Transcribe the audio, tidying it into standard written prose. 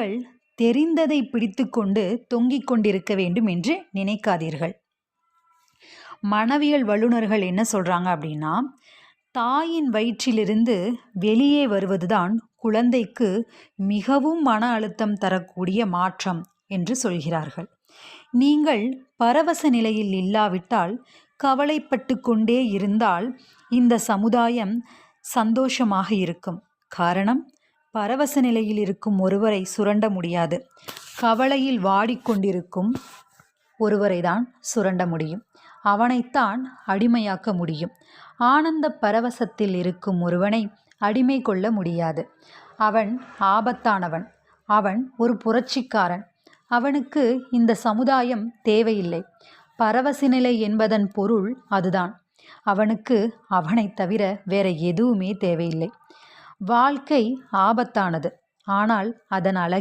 நீங்கள் தெரிந்ததை பிடித்து கொண்டு தொங்கிக் கொண்டிருக்க வேண்டும் என்று நினைக்காதீர்கள். மனவியல் வல்லுநர்கள் என்ன சொல்கிறாங்க அப்படின்னா, தாயின் வயிற்றிலிருந்து வெளியே வருவதுதான் குழந்தைக்கு மிகவும் மன அழுத்தம் தரக்கூடிய மாற்றம் என்று சொல்கிறார்கள். நீங்கள் பரவச நிலையில் இல்லாவிட்டால், கவலைப்பட்டு கொண்டே இருந்தால் இந்த சமுதாயம் சந்தோஷமாக இருக்கும். காரணம், பரவச நிலையில் இருக்கும் ஒருவரை சுரண்ட முடியாது. கவலையில் வாடிக்கொண்டிருக்கும் ஒருவரை தான் சுரண்ட முடியும். அவனைத்தான் அடிமையாக்க முடியும். ஆனந்த பரவசத்தில் இருக்கும் ஒருவனை அடிமை கொள்ள முடியாது. அவன் ஆபத்தானவன். அவன் ஒரு புரட்சிக்காரன். அவனுக்கு இந்த சமுதாயம் தேவையில்லை. பரவச நிலை என்பதன் பொருள் அதுதான். அவனுக்கு அவனை தவிர வேற எதுவுமே தேவையில்லை. வாழ்க்கை ஆபத்தானது, ஆனால் அதன் அழகே